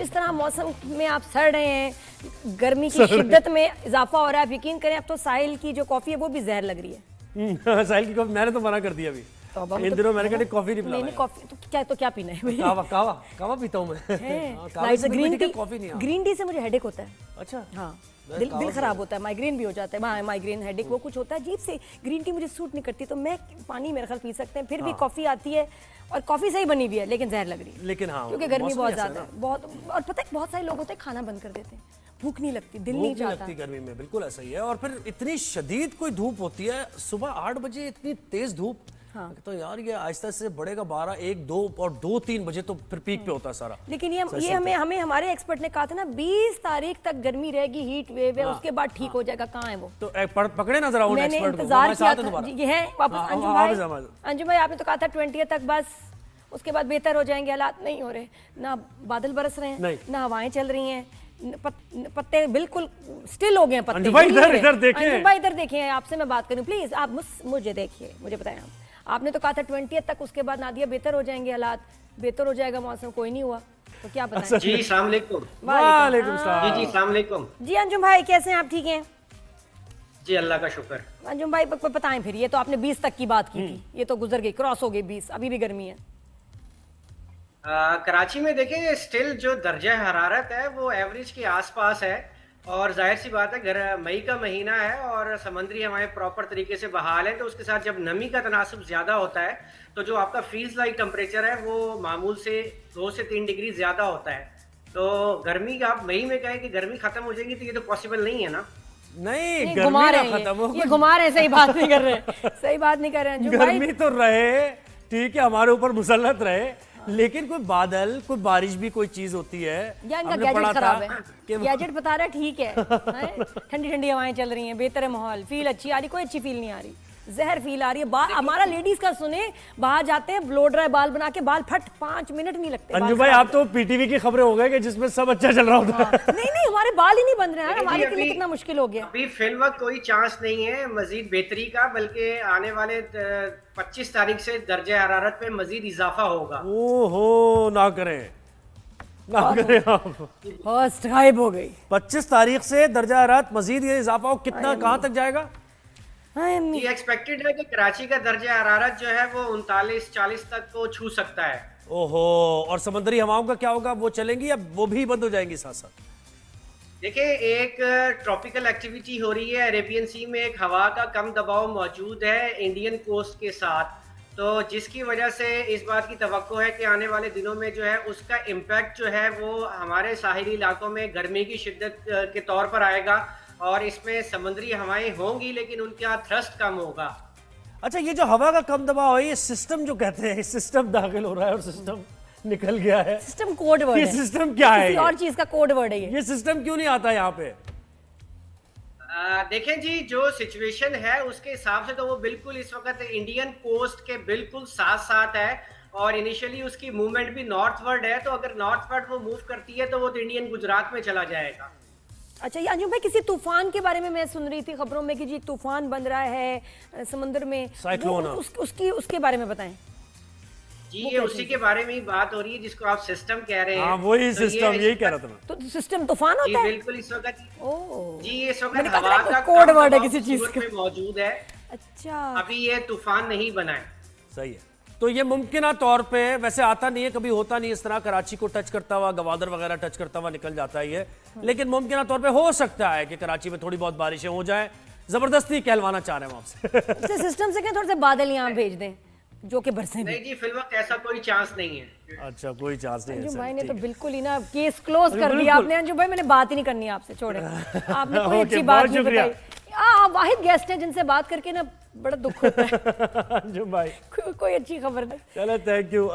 इस तरह मौसम में आप सड़ रहे हैं, गर्मी की शिद्दत में इजाफा हो रहा है, आप यकीन करें अब तो साहिल की जो कॉफी है वो भी जहर लग रही है। साहिल की कॉफी मैंने तो मना कर दिया अभी। तो इन दिनों मैंने कहा कॉफी नहीं नहीं पिलाना। कॉफी तो क्या पीना है भाई? कावा पीता हूँ मैं। ग्रीन टी, कॉफी नहीं। ग्रीन टी से मुझे हेडेक होता है। अच्छा हाँ, दिल खराब होता है, माइग्रेन भी हो जाता है, माइग्रेन हेडेक वो कुछ होता है अजीब से। ग्रीन टी मुझे सूट नहीं करती, तो मैं पानी मेरे ख्याल पी सकते हैं, फिर भी कॉफी आती है और कॉफी सही बनी हुई है लेकिन जहर लग रही है। लेकिन हाँ, क्योंकि गर्मी बहुत ज्यादा है, बहुत। और पता है बहुत सारे लोग होते हैं खाना बंद कर देते हैं, भूख नहीं लगती, दिल नहीं चाहता गर्मी में। बिल्कुल ऐसा ही है। और फिर इतनी शदीद कोई धूप होती है सुबह 8 बजे, इतनी तेज धूप। हाँ। तो यार ये आहिस्ता से बढ़ेगा 12, 1, 2 और 2, 3 बजे तो फिर पीक पे होता है सारा। लेकिन ये हमें हमारे एक्सपर्ट ने कहा था ना 20 तारीख तक गर्मी रहेगी, हीट वेव है, उसके बाद ठीक हो जाएगा। कहाँ है वो? तो पकड़े ना जरा उन मैंने एक्सपर्ट को। इंतजार किया था। ये है वापस अंजुम भाई आपने तो कहा था 20 तक बस, उसके बाद बेहतर हो जाएंगे। हालात नहीं हो रहे, ना बादल बरस रहे हैं, ना हवाएं चल रही हैं, पत्ते बिल्कुल स्टिल हो गए हैं। पत्ते भाई इधर देखिए, भाई इधर देखिए, आपसे मैं बात करूं प्लीज, आप मुझे देखिए, मुझे बताएं। आपने तो कहा था 20 तक, उसके बाद नादिया बेहतर हो जाएंगे, हालात बेहतर हो जाएगा, मौसम कोई नहीं हुआ, तो क्या बताएं? जी अस्सलाम वालेकुम। वालेकुम सलाम। जी अस्सलाम वालेकुम। जी अंजुम भाई कैसे हैं आप? ठीक हैं जी अल्लाह का शुक्र। अंजुम भाई बताएं फिर, ये तो आपने 20 तक की बात की थी, ये तो गुजर गई, क्रॉस हो गई 20, अभी भी गर्मी है। कराची में देखें स्टिल जो दर्जा हरारत है वो एवरेज के आसपास है, और जाहिर सी बात है मई का महीना है और समंदरी हवाएं प्रॉपर तरीके से बहाल है, तो उसके साथ जब नमी का तनासुब ज़्यादा होता है तो जो आपका फ्रीज लाइक टेम्परेचर है वो मामूल से 2 से 3 डिग्री ज़्यादा होता है। तो गर्मी का आप मई में कहें कि गर्मी खत्म हो जाएगी तो ये तो पॉसिबल नहीं है ना। नहीं, घुमा रहे हैं, ये घुमा रहे हैं, सही बात नहीं कर रहे, सही बात नहीं कर रहे हैं। गर्मी तो रहे, ठीक है, हमारे ऊपर मुसल्लत रहे, लेकिन कोई बादल, कोई बारिश भी कोई चीज होती है। या इनका गैजेट खराब है, गैजेट बता रहा है ठीक है, ठंडी ठंडी हवाएं चल रही हैं, बेहतर है माहौल, फील अच्छी आ रही, कोई अच्छी फील नहीं आ रही, जहर फील आ रही है। हमारा लेडीज का सुने, बाहर जाते हैं ब्लो ड्राई बाल बना के, बाल फट 5 मिनट नहीं लगते। अंजू भाई आप तो पीटीवी की खबरें हो गए कि जिसमें सब अच्छा चल रहा होता है। नहीं हमारे बाल ही नहीं बन रहे हैं, हमारे के लिए कितना मुश्किल हो गया। अभी फिल वक्त कोई चांस नहीं है मजीद बेहतरी का, बल्कि आने वाले 25 तारीख से दर्जा हरारत में मजीद इजाफा होगा। ओहो, ना करें आप। फर्स्ट गायब हो गई। 25 तारीख से दर्जा हरारत मजीद ये इजाफा हो, कितना कहाँ तक जाएगा? ये एक्सपेक्टेड है कि कराची का दर्जा हरारत जो है वो 39-40 तक को छू सकता है। ओहो, और समंदरी हवाओं का क्या होगा? वो चलेंगी या वो भी बंद हो जाएंगी साथ साथ? देखिए एक ट्रॉपिकल एक्टिविटी हो रही है अरेबियन सी में, एक हवा का कम दबाव मौजूद है इंडियन कोस्ट के साथ, तो जिसकी वजह से इस बात की तवक्को है कि आने वाले दिनों में जो है उसका इम्पैक्ट जो है वो हमारे साहिली इलाकों में गर्मी की शिद्दत के तौर पर आएगा, और इसमें समुद्री हवाएं होंगी लेकिन उनका थ्रस्ट कम होगा। अच्छा, ये जो हवा का कम दबाव है, ये सिस्टम जो कहते हैं, सिस्टम दाखिल हो रहा है और सिस्टम निकल गया है। सिस्टम कोड वर्ड है। ये सिस्टम क्या है? और चीज का कोड वर्ड है ये सिस्टम क्यों नहीं आता यहाँ पे? देखें जी, जो सिचुएशन है उसके हिसाब से तो वो बिल्कुल इस वक्त इंडियन कोस्ट के बिल्कुल साथ साथ है, और इनिशियली उसकी मूवमेंट भी नॉर्थवर्ड है, तो अगर नॉर्थवर्ड वो मूव करती है तो वो तो इंडियन गुजरात में चला जाएगा। अच्छा, ये अंजुम भाई किसी तूफान के बारे में मैं सुन रही थी खबरों में कि जी तूफान बन रहा है समुद्र में, साइक्लोन, उसके बारे में बताएं जी। ये उसी के बारे में ही बात हो रही है जिसको आप सिस्टम कह रहे हैं। हाँ, वही सिस्टम, यही कह रहा था मैं। तो सिस्टम तूफान होता है? बिल्कुल इस वक्त जी इस वक्त मैंने हवा कहा का कोड वर्ड है किसी चीज का मौजूद है। अच्छा, अभी ये तूफान नहीं बना है। सही है। तो ये मुमकिन तौर पे, वैसे आता नहीं है, कभी होता नहीं इस तरह, कराची को टच करता हुआ, गवादर वगैरह टच करता हुआ निकल जाता है ये, लेकिन मुमकिन तौर पे हो सकता है कि कराची में थोड़ी बहुत बारिशें हो जाए। जबरदस्ती कहलवाना चाह रहे हैं आपसे। सिस्टम से क्या थोड़े से बादल यहाँ भेज दें जो कि बरसे नहीं जी, फिलहाल ऐसा कोई चांस नहीं है। अच्छा, कोई चांस नहीं है। अंजुम भाई ने तो बिल्कुल ही ना केस क्लोज कर दिया आपने। अंजुम भाई मैंने बात ही नहीं करनी आपसे, छोड़े, आपने कोई अच्छी बात नहीं बताई। आप वाहिद गेस्ट हैं जिनसे बात करके ना बड़ा दुख होता है। अंजुम भाई कोई अच्छी खबर नहीं। चलो, थैंक यू।